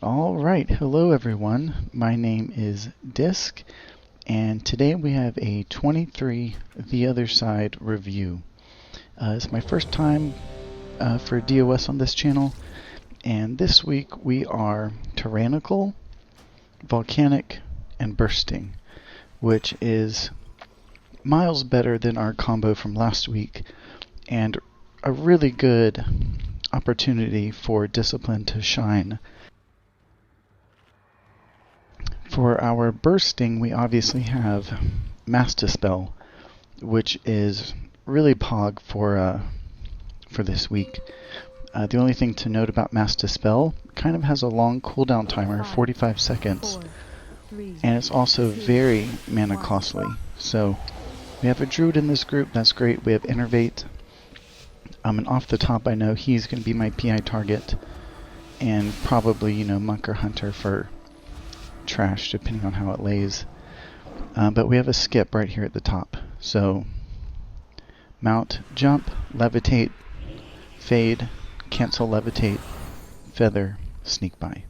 Alright, hello everyone. My name is Disc, and today we have a 23 The Other Side review. It's my first time for DOS on this channel, and this week we are Tyrannical, Volcanic, and Bursting, which is miles better than our combo from last week, and a really good opportunity for Discipline to shine. For our bursting, we obviously have Mass Dispel, which is really pog for this week. The only thing to note about Mass Dispel, kind of has a long cooldown timer, 45 seconds, and it's also very mana costly. So we have a Druid in this group, that's great. We have Innervate, and off the top I know he's going to be my PI target, and probably, Monk or Hunter for trash, depending on how it lays. But we have a skip right here at the top. So mount, jump, levitate, fade, cancel levitate, feather, sneak by.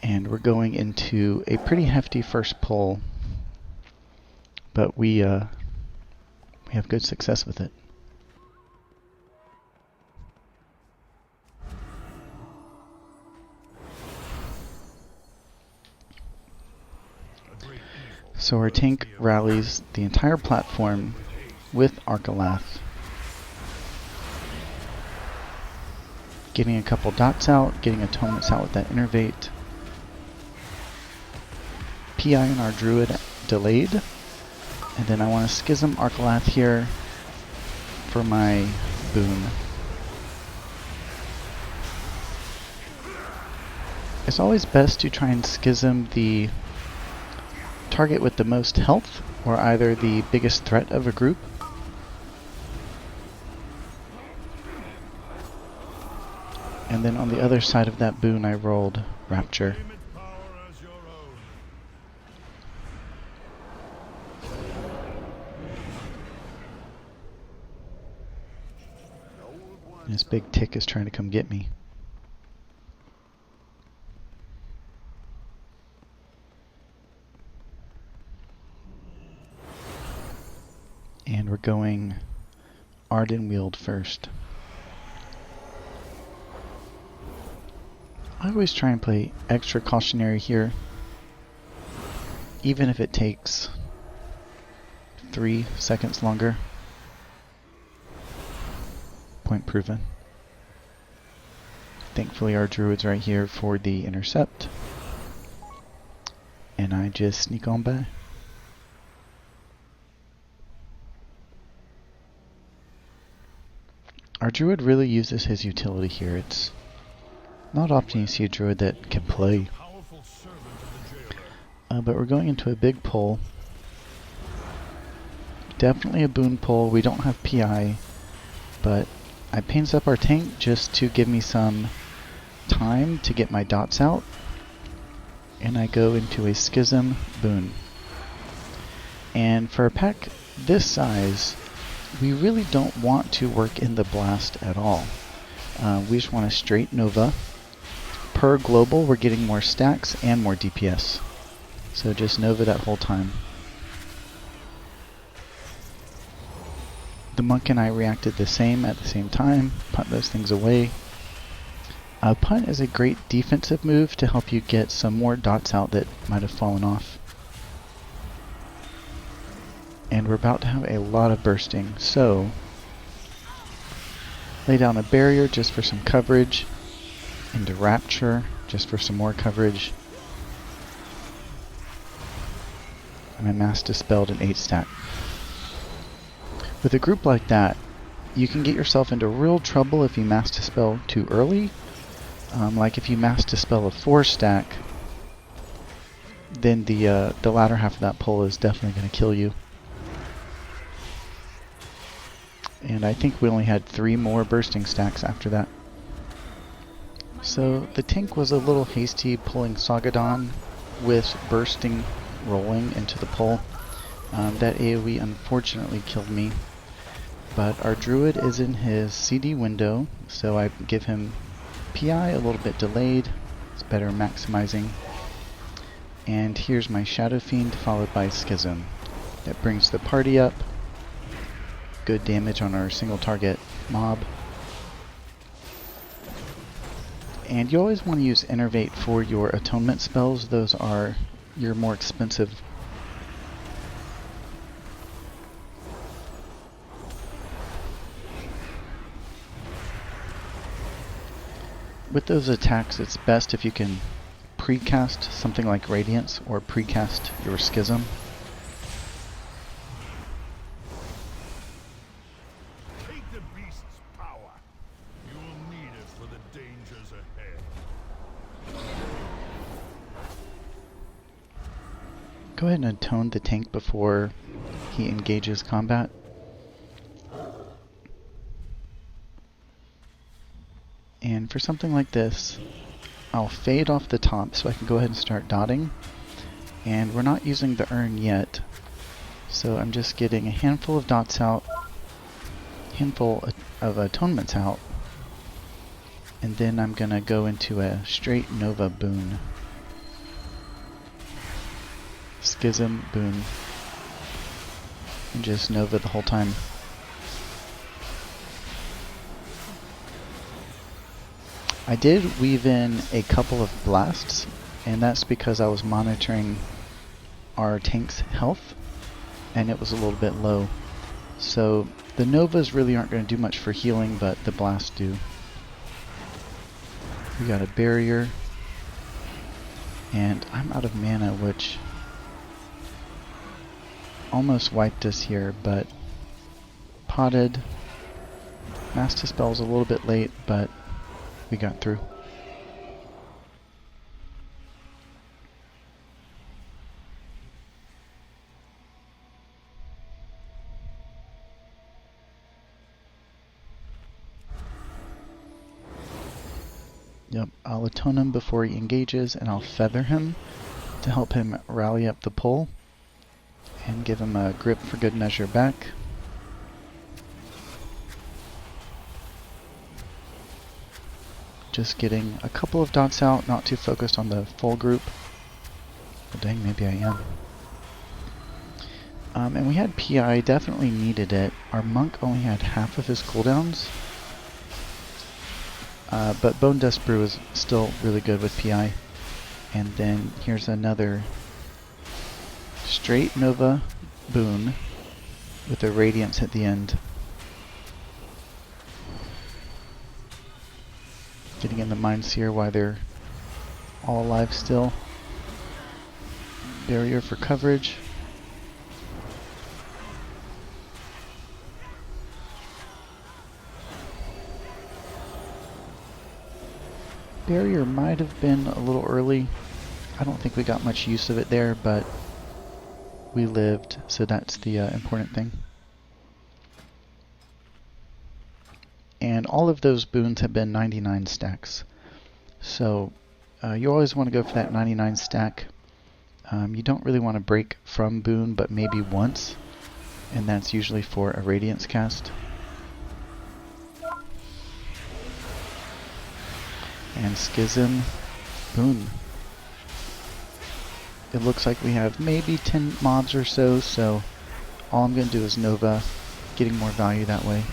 And we're going into a pretty hefty first pull, but we have good success with it. So our tank rallies the entire platform with Arcalath, getting a couple dots out, getting atonements out with that Innervate. PI on our Druid delayed, and then I want to Schism Arcalath here for my boon. It's always best to try and Schism the target with the most health, or either the biggest threat of a group. And then on the other side of that boon I rolled Rapture. This big tick is trying to come get me. And we're going Ardenweald first. I always try and play extra cautionary here, even if it takes 3 seconds longer. Point proven. Thankfully our Druid's right here for the intercept, and I just sneak on by. Our Druid really uses his utility here. It's not often you see a Druid that can play. But we're going into a big pull. Definitely a boon pull. We don't have PI, but I paints up our tank just to give me some time to get my dots out. And I go into a Schism boon. And for a pack this size, we really don't want to work in the blast at all. We just want a straight Nova. Per global, we're getting more stacks and more DPS. So just Nova that whole time. The Monk and I reacted the same at the same time. Punt those things away. Punt is a great defensive move to help you get some more dots out that might have fallen off. And we're about to have a lot of bursting, so lay down a barrier just for some coverage, into Rapture just for some more coverage, and I Mass Dispelled an 8 stack. With a group like that, you can get yourself into real trouble if you Mass Dispel too early. Like if you Mass Dispel a 4 stack, then the latter half of that pull is definitely going to kill you. And I think we only had 3 more bursting stacks after that. So the tank was a little hasty pulling Sagadon with bursting rolling into the pull. That AoE unfortunately killed me. But our Druid is in his CD window, so I give him PI a little bit delayed. It's better maximizing. And here's my Shadow Fiend followed by Schism. That brings the party up. Good damage on our single target mob. And you always want to use Innervate for your atonement spells. Those are your more expensive. With those attacks, it's best if you can precast something like Radiance or precast your Schism. Take the beast's power. You will need it for the dangers ahead. Go ahead and atone the tank before he engages combat. And for something like this, I'll fade off the top so I can go ahead and start dotting. And we're not using the urn yet, so I'm just getting a handful of dots out, handful of atonements out, and then I'm gonna go into a straight Nova boon. Schism, boon, and just Nova the whole time. I did weave in a couple of blasts, and that's because I was monitoring our tank's health, and it was a little bit low. So the Novas really aren't going to do much for healing, but the blasts do. We got a barrier, and I'm out of mana, which almost wiped us here, but potted. Master Spell's a little bit late, but we got through. Yep, I'll atone him before he engages, and I'll feather him to help him rally up the pull and give him a grip for good measure back. Just getting a couple of dots out, not too focused on the full group. Well, dang, maybe I am. And we had PI, definitely needed it. Our monk only had half of his cooldowns. But Bone Dust Brew is still really good with PI. And then here's another straight Nova boon with a Radiance at the end. Getting in the mines here while they're all alive still. Barrier for coverage. Barrier might have been a little early. I don't think we got much use of it there, but we lived, so that's the important thing. And all of those boons have been 99 stacks. So you always want to go for that 99 stack. You don't really want to break from boon, but maybe once. And that's usually for a Radiance cast. And Schism, boon. It looks like we have maybe 10 mobs or so, so all I'm going to do is Nova, getting more value that way.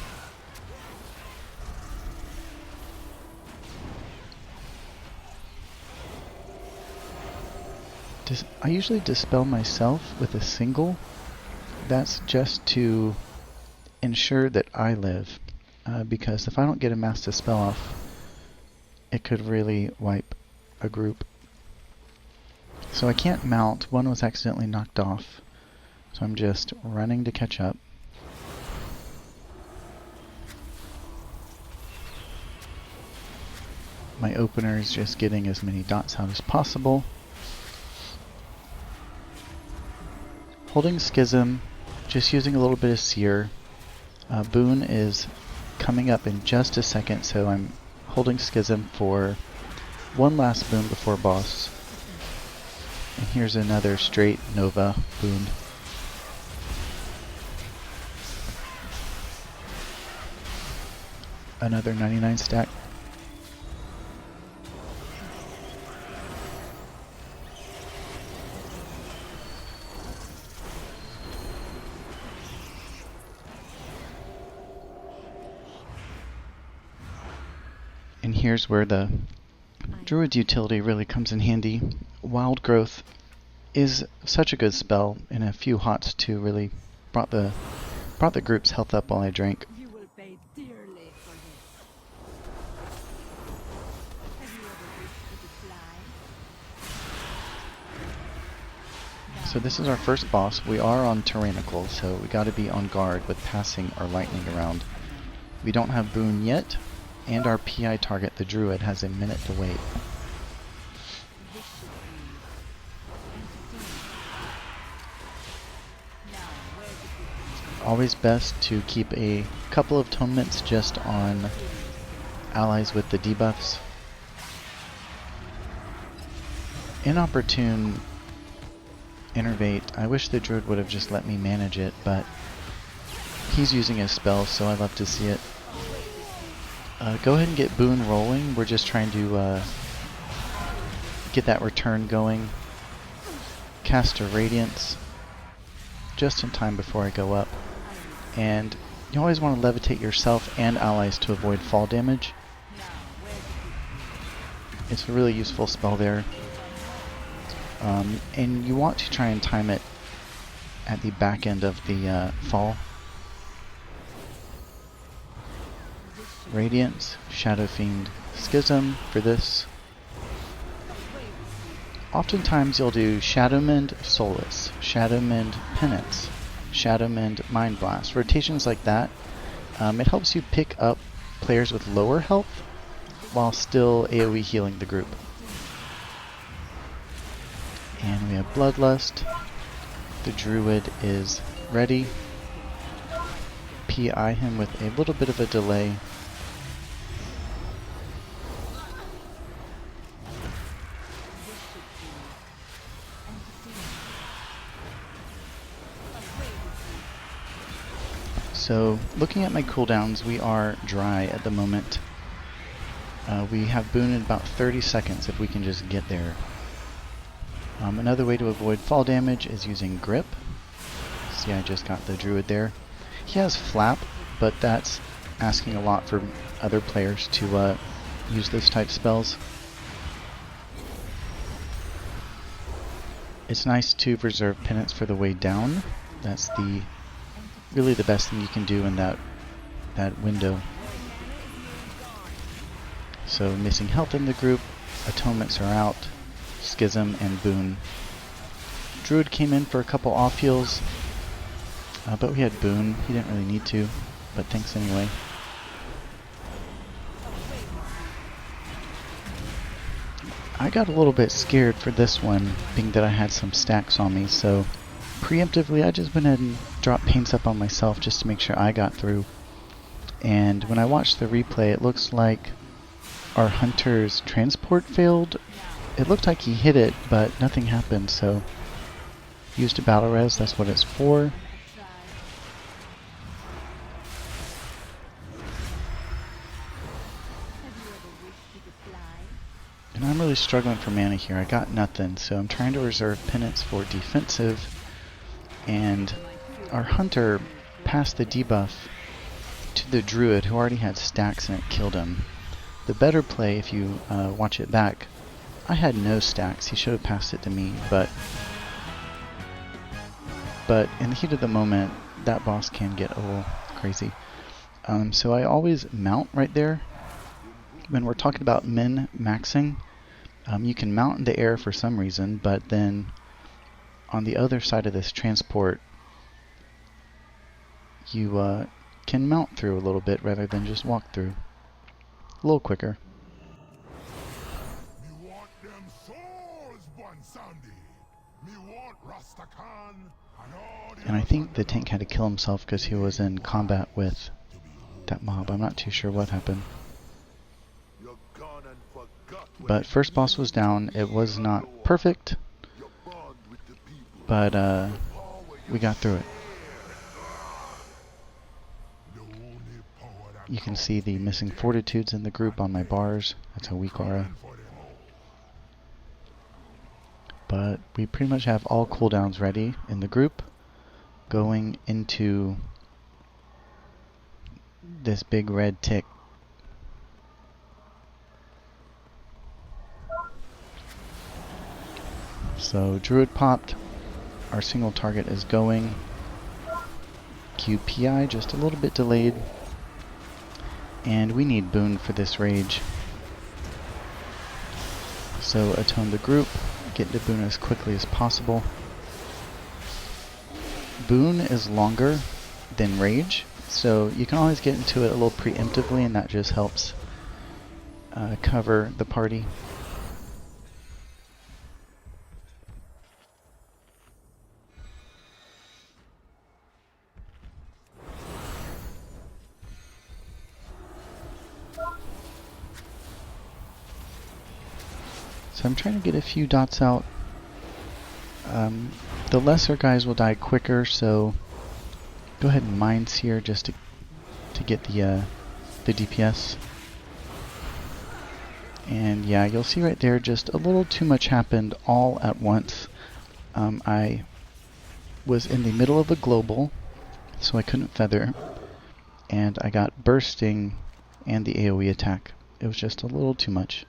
I usually dispel myself with a single. That's just to ensure that I live, because if I don't get a mass dispel off, it could really wipe a group. So I can't mount. One was accidentally knocked off, so I'm just running to catch up. My opener is just getting as many dots out as possible. Holding Schism, just using a little bit of Seer. Boon is coming up in just a second, so I'm holding Schism for one last boon before boss. And here's another straight Nova boon. Another 99 stack. here's where the Druid's utility really comes in handy. Wild Growth is such a good spell, and a few hots too really brought the group's health up while I drank. You will pay dearly for this. Have you ever wished to fly? So this is our first boss. We are on Tyrannical, so we gotta be on guard with passing our lightning around. We don't have Boon yet, and our PI target, the Druid, has a minute to wait. This should be entertaining. Now, where did we begin? Always best to keep a couple of atonements just on allies with the debuffs. Inopportune Innervate. I wish the Druid would have just let me manage it, but he's using his spell, so I love to see it. Go ahead and get Boon rolling. We're just trying to get that return going. Cast a Radiance just in time before I go up. And you always want to levitate yourself and allies to avoid fall damage. It's a really useful spell there. And you want to try and time it at the back end of the fall. Radiance, Shadow Fiend, Schism for this. Oftentimes you'll do Shadowmend, Solace, Shadowmend, Penance, Shadowmend, Mind Blast. Rotations like that. It helps you pick up players with lower health while still AoE healing the group. And we have Bloodlust. The Druid is ready. PI him with a little bit of a delay. So, looking at my cooldowns, we are dry at the moment. We have Boon in about 30 seconds if we can just get there. Another way to avoid fall damage is using Grip. See, I just got the Druid there. He has Flap, but that's asking a lot for other players to use those type spells. It's nice to reserve Penance for the way down. That's really the best thing you can do in that window. So missing health in the group, atonements are out, Schism and Boon. Druid came in for a couple off heals, but we had Boon. He didn't really need to, but thanks anyway. I got a little bit scared for this one, being that I had some stacks on me, so preemptively I just went ahead and dropped Paints up on myself just to make sure I got through. And when I watched the replay, it looks like our Hunter's transport failed. It looked like he hit it, but nothing happened, so used a battle res, that's what it's for. And I'm really struggling for mana here. I got nothing, so I'm trying to reserve Penance for defensive. And our Hunter passed the debuff to the Druid, who already had stacks, and it killed him. The better play, if you watch it back, I had no stacks. He should have passed it to me, but in the heat of the moment, that boss can get a little crazy. So I always mount right there. When we're talking about min-maxing, you can mount in the air for some reason, but then on the other side of this transport, you can mount through a little bit rather than just walk through. A little quicker. Me want them souls, Bonsandi. Me want Rastakhan and all the And I think the tank had to kill himself because he was in combat with that mob. I'm not too sure what happened. You're gone and forgot when But first boss was down. It was not perfect, you're born with the people. but we got through it. The only power that You can see the missing fortitudes in the group on my bars. That's a weak aura. for them all. But we pretty much have all cooldowns ready in the group going into this big red tick. So Druid popped. Our single target is going. QPI just a little bit delayed. And we need Boon for this rage. So attone the group, get to Boon as quickly as possible. Boon is longer than rage, so you can always get into it a little preemptively, and that just helps cover the party. So I'm trying to get a few dots out. The lesser guys will die quicker, so go ahead and mine Seer just to get the DPS. And yeah, you'll see right there just a little too much happened all at once. I was in the middle of a global, so I couldn't feather, and I got bursting and the AoE attack. It was just a little too much.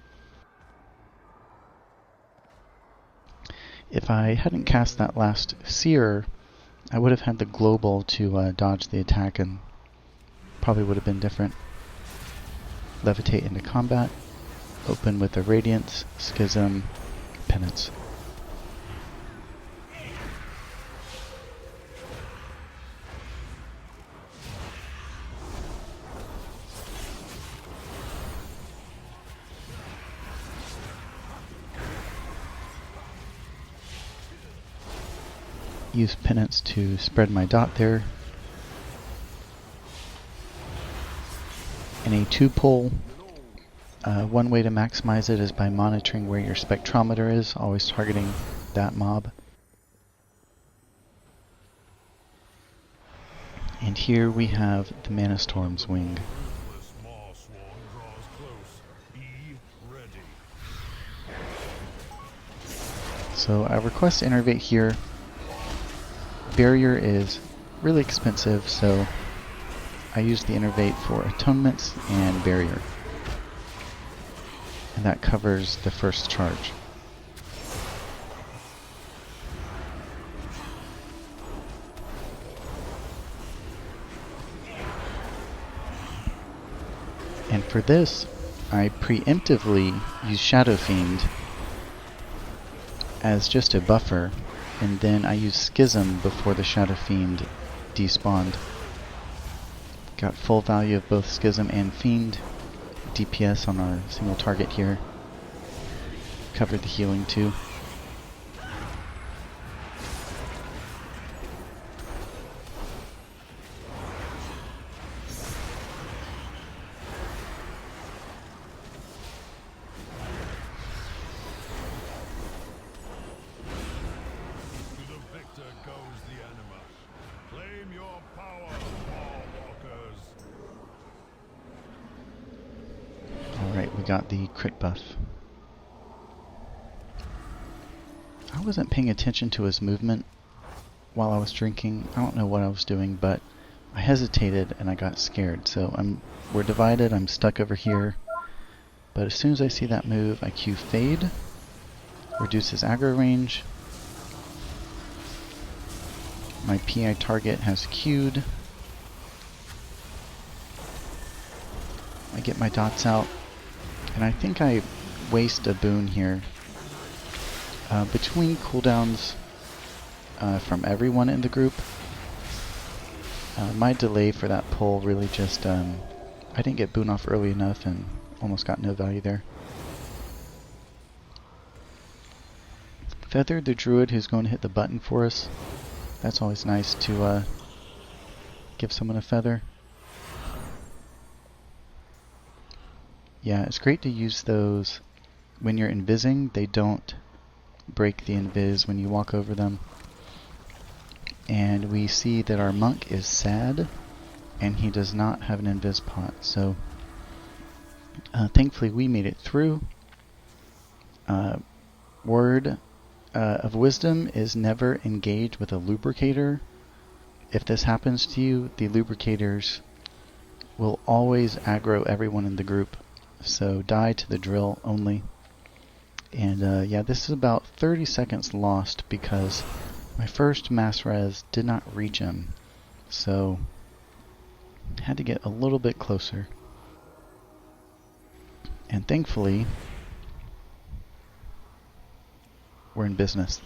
If I hadn't cast that last Seer, I would have had the global to dodge the attack, and probably would have been different. Levitate into combat. Open with a Radiance, Schism, Penance. Use Penance to spread my dot there. In a 2-pull, one way to maximize it is by monitoring where your spectrometer is, always targeting that mob. And here we have the Manastorms wing. So I request Innervate here. Barrier is really expensive, so I use the Innervate for Atonements and Barrier. And that covers the first charge. And for this, I preemptively use Shadow Fiend as just a buffer, and then I use Schism before the Shadow Fiend despawned. Got full value of both Schism and Fiend. DPS on our single target here. Covered the healing too. We got the crit buff. I wasn't paying attention to his movement while I was drinking. I don't know what I was doing, but I hesitated and I got scared. So we're divided. I'm stuck over here. But as soon as I see that move, I Q Fade, reduce his aggro range. My PI target has Q'd. I get my dots out. And I think I waste a boon here. Between cooldowns from everyone in the group, my delay for that pull really just, I didn't get boon off early enough and almost got no value there. Feathered the Druid who's going to hit the button for us. That's always nice to give someone a feather. Yeah, it's great to use those when you're invising. They don't break the invis when you walk over them. And we see that our monk is sad, and he does not have an invis pot. So thankfully we made it through. Word of wisdom is never engage with a lubricator. If this happens to you, the lubricators will always aggro everyone in the group. So die to the drill only. And yeah, this is about 30 seconds lost because my first mass res did not reach him. So had to get a little bit closer. And thankfully, we're in business.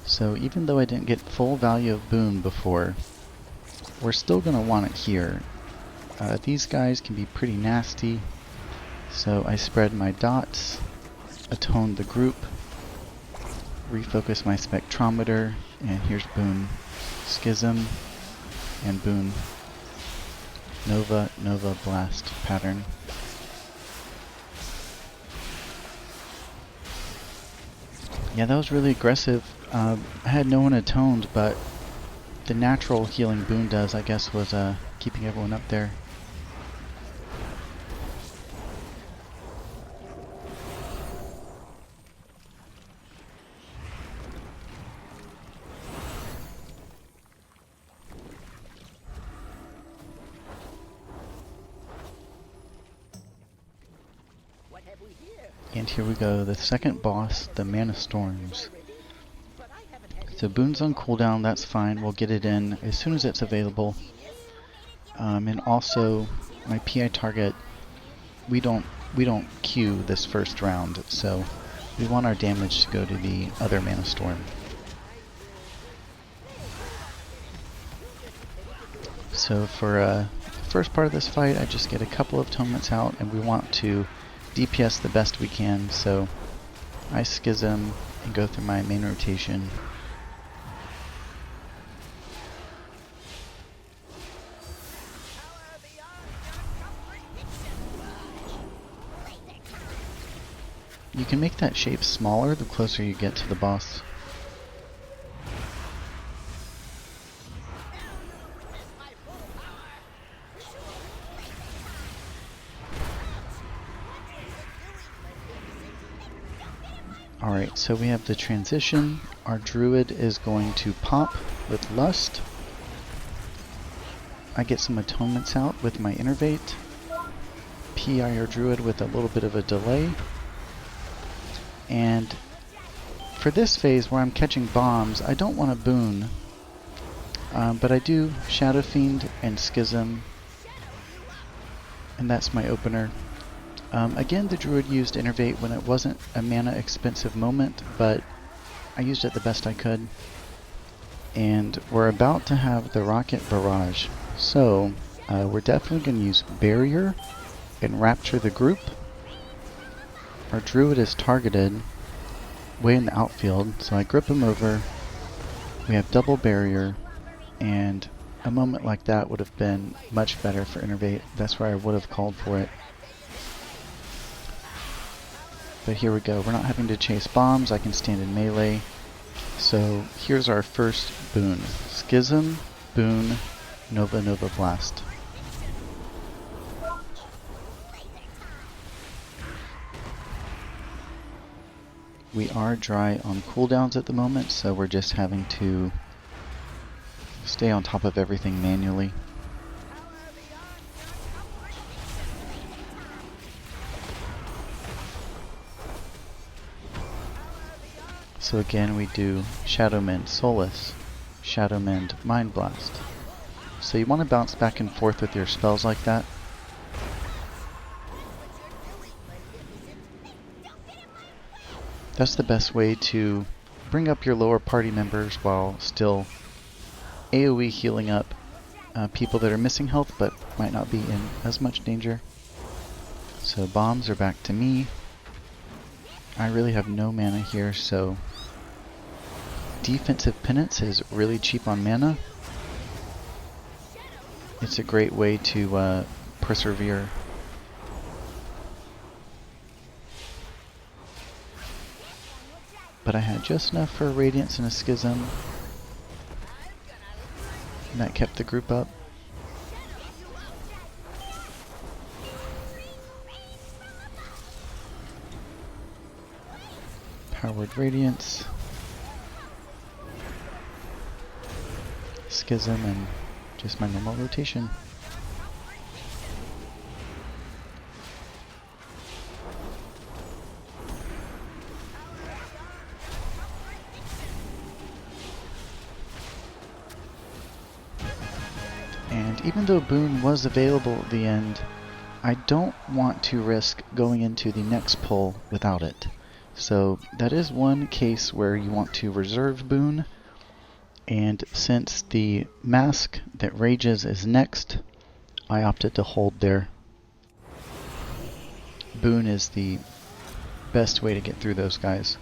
So even though I didn't get full value of boon before, we're still going to want it here. These guys can be pretty nasty, so I spread my dots, atoned the group, refocus my spectrometer, and here's boon schism and boon nova blast pattern. Yeah, that was really aggressive. I had no one atoned, but the natural healing boon does, I guess, was keeping everyone up there. And here we go, the second boss, the Manastorms. So boon's on cooldown, that's fine, we'll get it in as soon as it's available. And also, my PI target, we don't queue this first round, so we want our damage to go to the other Manastorm. So for first part of this fight, I just get a couple of atonements out, and we want to DPS the best we can, so I schism and go through my main rotation. You can make that shape smaller the closer you get to the boss. Alright, so we have the transition. Our Druid is going to pop with Lust. I get some atonements out with my Innervate. PI our Druid with a little bit of a delay. And for this phase where I'm catching bombs, I don't want a boon. But I do Shadow Fiend and Schism. And that's my opener. Again, the Druid used Innervate when it wasn't a mana expensive moment, but I used it the best I could. And we're about to have the Rocket Barrage. So, we're definitely going to use Barrier and Rapture the group. Our Druid is targeted way in the outfield, so I grip him over. We have double Barrier, and a moment like that would have been much better for Innervate. That's where I would have called for it. But here we go, we're not having to chase bombs, I can stand in melee. So here's our first boon. Schism, boon, nova blast. We are dry on cooldowns at the moment, so we're just having to stay on top of everything manually. So again, we do Shadowmend Solace, Shadowmend Mind Blast. So you want to bounce back and forth with your spells like that. That's the best way to bring up your lower party members while still AoE healing up people that are missing health but might not be in as much danger. So bombs are back to me. I really have no mana here, so Defensive Penance is really cheap on mana. It's a great way to persevere. But I had just enough for a Radiance and a Schism, and that kept the group up. Powered Radiance, Schism, and just my normal rotation. And even though Boon was available at the end, I don't want to risk going into the next pull without it. So that is one case where you want to reserve Boon, and since the mask that rages is next, I opted to hold there. Boon is the best way to get through those guys.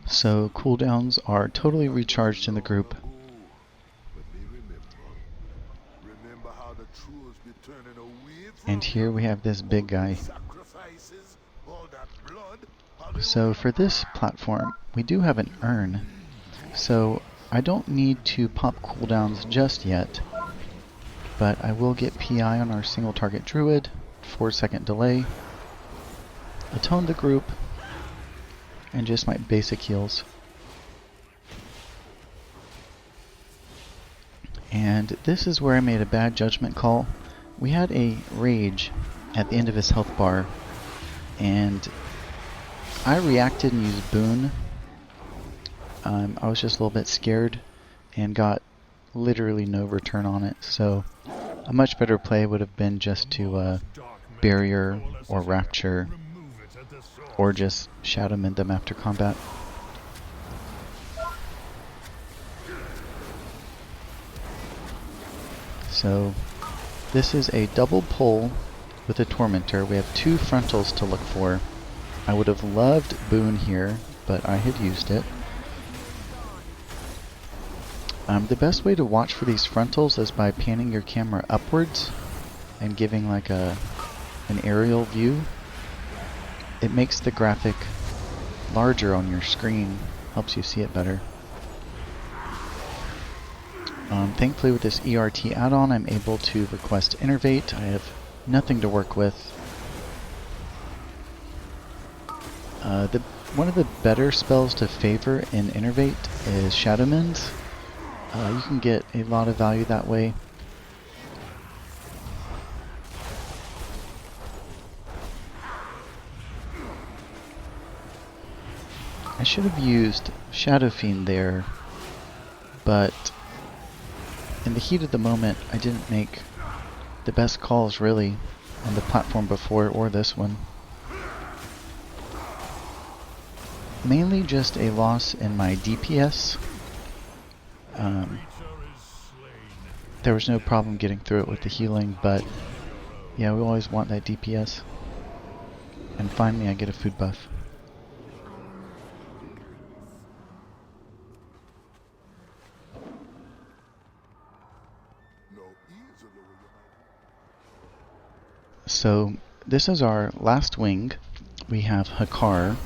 So cooldowns are totally recharged in the group. And here we have this big guy. So for this platform, we do have an urn. So I don't need to pop cooldowns just yet, but I will get PI on our single target Druid, 4-second delay, atone the group, and just my basic heals. And this is where I made a bad judgment call. We had a rage at the end of his health bar, and I reacted and used Boon. I was just a little bit scared and got literally no return on it, so a much better play would have been just to barrier or rapture or just shadow mid them after combat. So this is a double pull with a Tormentor. We have 2 frontals to look for. I would have loved Boon here, but I had used it. The best way to watch for these frontals is by panning your camera upwards and giving like an aerial view. It makes the graphic larger on your screen, helps you see it better. Thankfully with this ERT add-on I'm able to request Innervate. I have nothing to work with. One of the better spells to favor in Innervate is Shadowlands. You can get a lot of value that way. I should have used Shadow Fiend there, but in the heat of the moment I didn't make the best calls really on the platform before or this one. Mainly just a loss in my DPS. There was no problem getting through it with the healing, but yeah, we always want that DPS. And finally I get a food buff. So this is our last wing. We have Hakkar,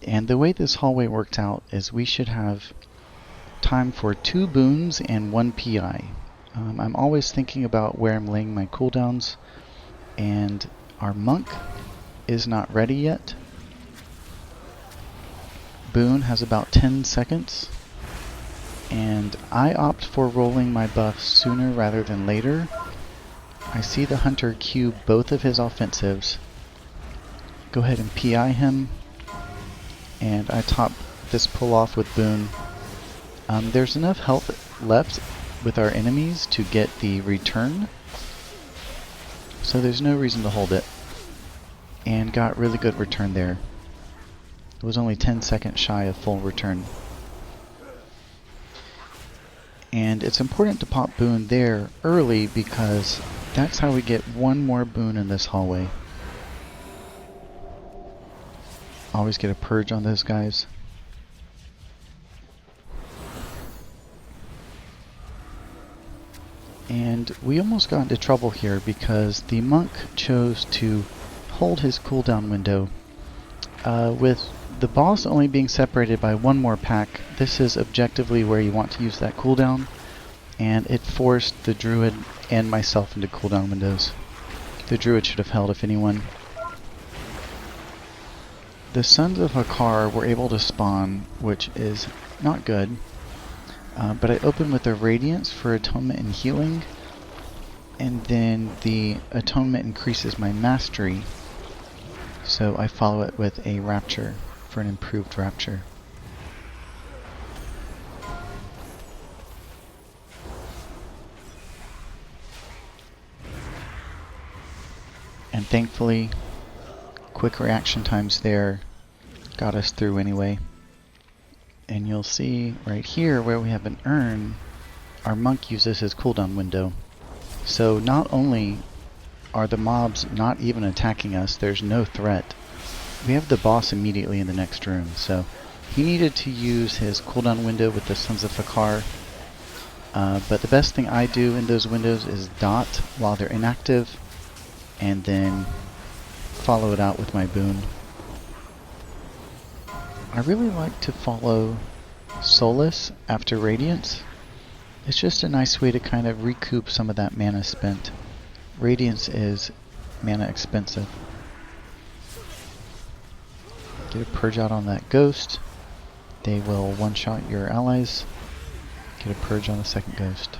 and the way this hallway worked out is we should have time for 2 boons and 1 PI. I'm always thinking about where I'm laying my cooldowns, and our monk is not ready yet. Boon has about 10 seconds, and I opt for rolling my buffs sooner rather than later. I see the hunter Q both of his offensives. Go ahead and PI him, and I top this pull off with Boon. There's enough health left with our enemies to get the return, so there's no reason to hold it, and got really good return there. It was only 10 seconds shy of full return. And it's important to pop Boon there early because that's how we get 1 more Boon in this hallway. Always get a purge on those guys. And we almost got into trouble here because the monk chose to hold his cooldown window. With the boss only being separated by 1 more pack, this is objectively where you want to use that cooldown, and it forced the Druid and myself into cooldown windows. The Druid should have held if anyone. The Sons of Hakkar were able to spawn, which is not good. But I open with a Radiance for Atonement and Healing, and then the Atonement increases my Mastery. So I follow it with a Rapture for an improved Rapture. And thankfully, quick reaction times there got us through anyway. And you'll see right here where we have an urn, our monk uses his cooldown window. So not only are the mobs not even attacking us, there's no threat. We have the boss immediately in the next room, so he needed to use his cooldown window with the Sons of Hakkar. But the best thing I do in those windows is dot while they're inactive, and then follow it out with my boon. I really like to follow Solace after Radiance. It's just a nice way to kind of recoup some of that mana spent. Radiance is mana expensive. Get a purge out on that ghost. They will one-shot your allies. Get a purge on the second ghost.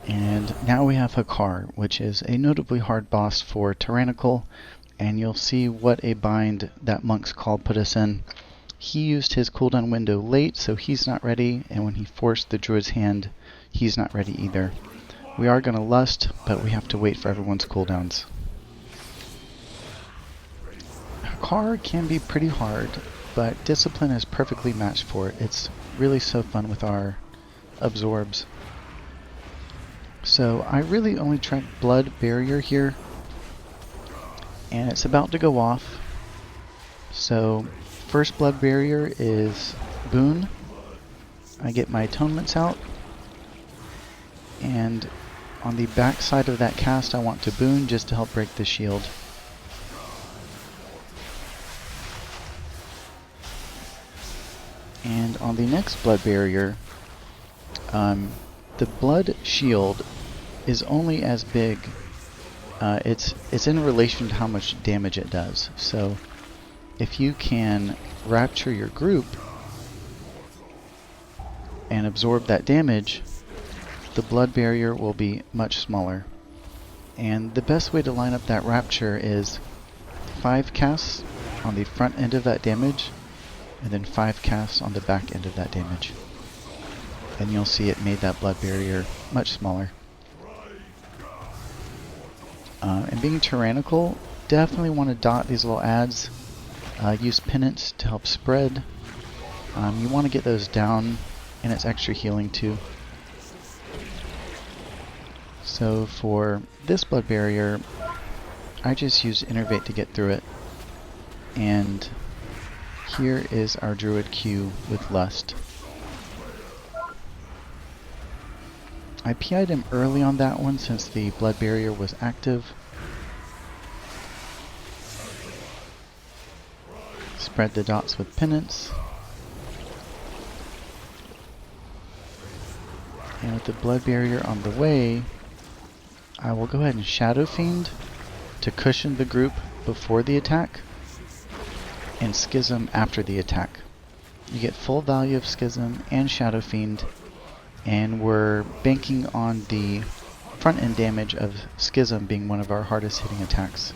And now we have Hakkar, which is a notably hard boss for Tyrannical, and you'll see what a bind that Monk's Call put us in. He used his cooldown window late, so he's not ready, and when he forced the Druid's hand, he's not ready either. We are going to Lust, but we have to wait for everyone's cooldowns. Hakkar can be pretty hard, but Discipline is perfectly matched for it. It's really so fun with our absorbs. So I really only tried Blood Barrier here, and it's about to go off. So first Blood Barrier is Boon. I get my Atonements out, and on the back side of that cast I want to Boon just to help break the shield. And on the next Blood Barrier, the Blood Shield is only as big, it's in relation to how much damage it does. So if you can Rapture your group and absorb that damage, the Blood Barrier will be much smaller. And the best way to line up that Rapture is 5 casts on the front end of that damage, and then 5 casts on the back end of that damage. And you'll see it made that Blood Barrier much smaller. And being Tyrannical, definitely want to dot these little ads. Use Penance to help spread. You want to get those down, and it's extra healing too. So for this Blood Barrier, I just used Innervate to get through it. And here is our Druid Q with Lust. I PI'd him early on that one since the Blood Barrier was active. Spread the dots with Penance. And with the Blood Barrier on the way, I will go ahead and Shadow Fiend to cushion the group before the attack, and Schism after the attack. You get full value of Schism and Shadow Fiend, and we're banking on the front end damage of Schism being one of our hardest hitting attacks.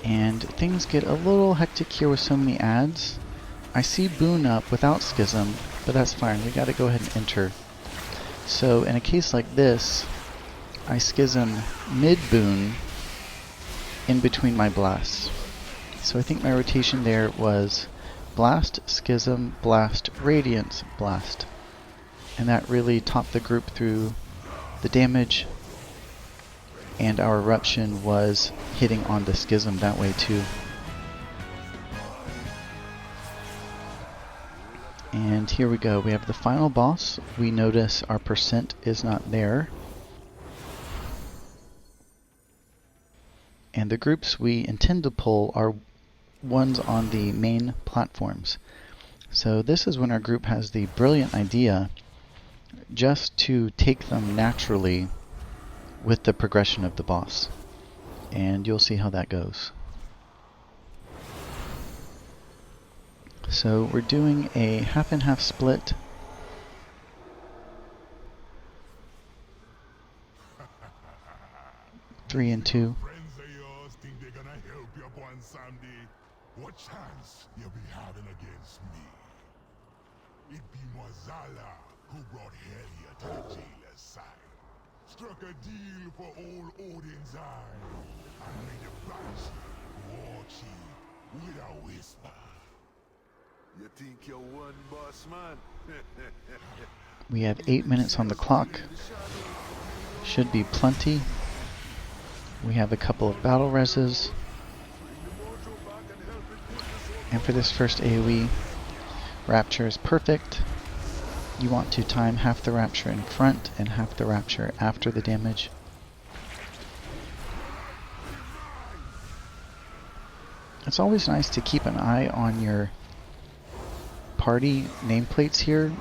And things get a little hectic here with so many ads. I see Boon up without Schism, but that's fine, we gotta go ahead and enter. So in a case like this, I Schism mid-Boon in between my blasts. So I think my rotation there was Blast, Schism, Blast, Radiance, Blast. And that really topped the group through the damage, and our Eruption was hitting on the Schism that way too. And here we go, we have the final boss. We notice our percent is not there. And the groups we intend to pull are ones on the main platforms. So this is when our group has the brilliant idea just to take them naturally with the progression of the boss. And you'll see how that goes. So we're doing a half and half split. 3 and 2. Friends of yours think they're gonna help you up on someday. What chance you be having against me? It be Mueh'zala who brought Hellier to the jailer's side. Struck a deal for old Odin's eye. And made the banshee war chief with a whisper. You think you're one boss man? We have 8 minutes on the clock. Should be plenty. We have a couple of battle reses. And for this first AoE, Rapture is perfect. You want to time half the Rapture in front and half the Rapture after the damage. It's always nice to keep an eye on your party nameplates here.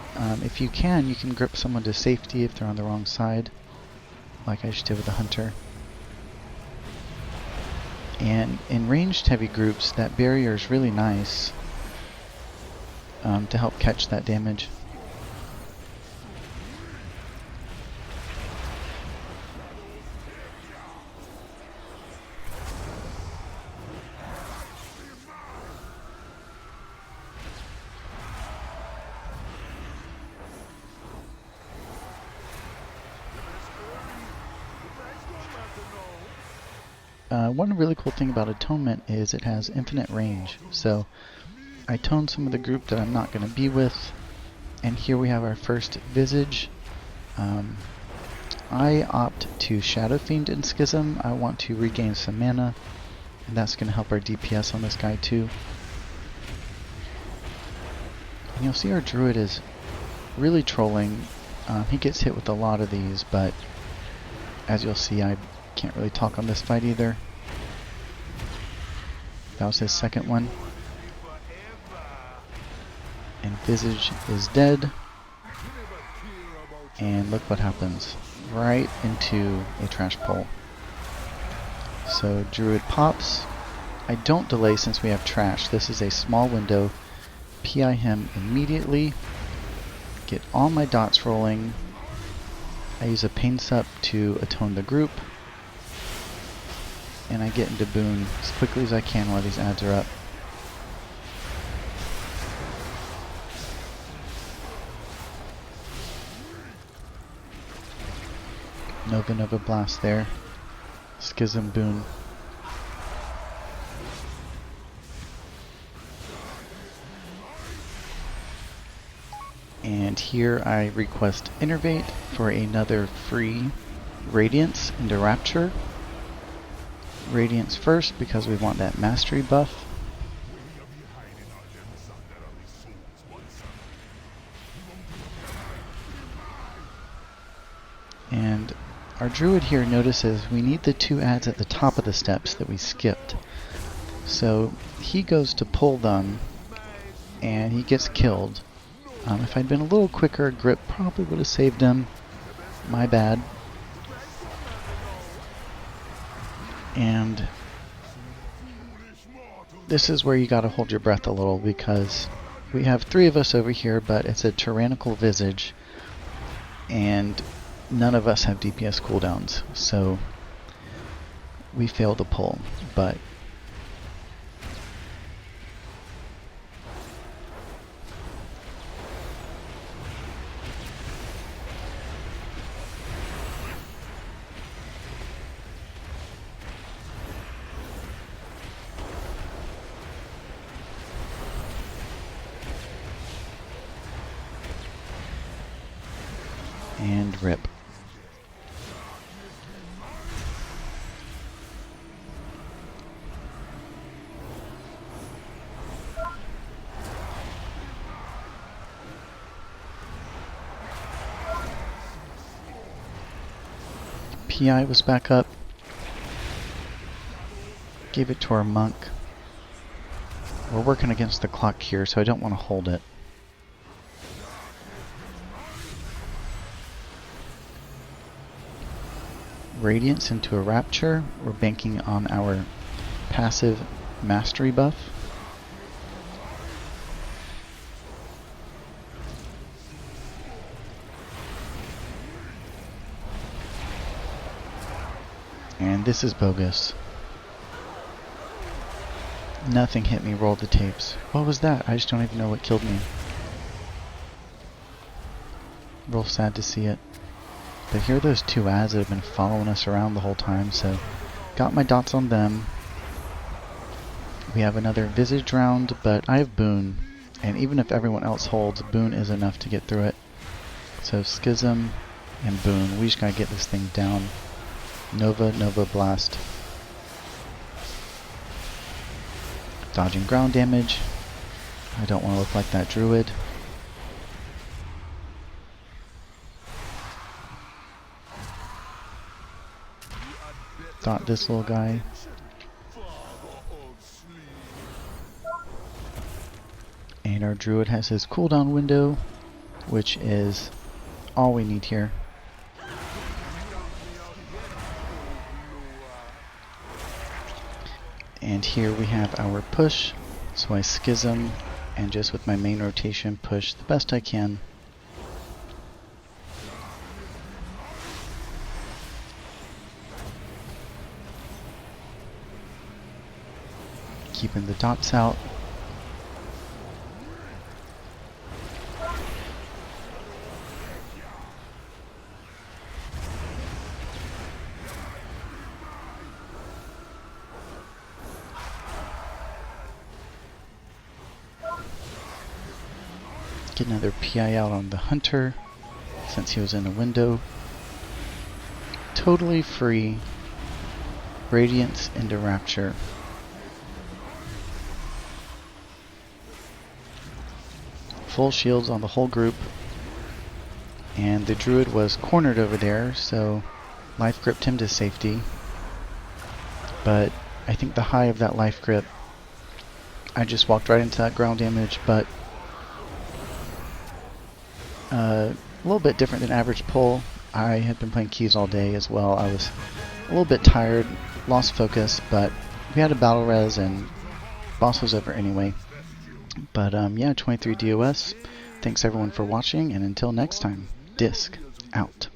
If you can grip someone to safety if they're on the wrong side, like I just did with the Hunter. And in ranged heavy groups, that barrier is really nice to help catch that damage. One really cool thing about Atonement is it has infinite range. So I toned some of the group that I'm not going to be with, and here we have our first Visage. I opt to Shadow Fiend in Schism. I want to regain some mana, and that's going to help our DPS on this guy too. And you'll see our Druid is really trolling. He gets hit with a lot of these, but as you'll see, I can't really talk on this fight either. That was his second one. And Visage is dead. And look what happens. Right into a trash pole. So Druid pops. I don't delay since we have trash. This is a small window. PI him immediately. Get all my dots rolling. I use a Pain Sup to atone the group. And I get into Boon as quickly as I can while these ads are up. Nova Blast there. Schism Boon. And here I request Innervate for another free Radiance into Rapture. Radiance first because we want that mastery buff. And our Druid here notices we need the 2 ads at the top of the steps that we skipped. So he goes to pull them and he gets killed. If I'd been a little quicker, Grip probably would have saved him. My bad. And this is where you gotta hold your breath a little, because we have 3 of us over here, but it's a Tyrannical Visage, and none of us have DPS cooldowns, so we fail the pull. But and rip. PI was back up. Gave it to our monk. We're working against the clock here, so I don't want to hold it. Radiance into a Rapture. We're banking on our passive mastery buff. And this is bogus. Nothing hit me, roll the tapes. What was that? I just don't even know what killed me. Real sad to see it. But here are those two ads that have been following us around the whole time, so got my dots on them. We have another Visage round, but I have Boon, and even if everyone else holds, Boon is enough to get through it. So Schism and Boon, we just gotta get this thing down. Nova, Nova Blast. Dodging ground damage. I don't want to look like that Druid. Dot this little guy. And our Druid has his cooldown window, which is all we need here. And here we have our push, so I Schism and just with my main rotation push the best I can. Keeping the dots out. Get another PI out on the Hunter, since he was in the window. Totally free. Radiance into Rapture. Full shields on the whole group. And the Druid was cornered over there, so life gripped him to safety. But I think the high of that life grip, I just walked right into that ground damage, but a little bit different than average pull. I had been playing keys all day as well. I was a little bit tired, lost focus, but we had a battle res and boss was over anyway. But yeah, 23 DOS. Thanks everyone for watching, and until next time, Disc out.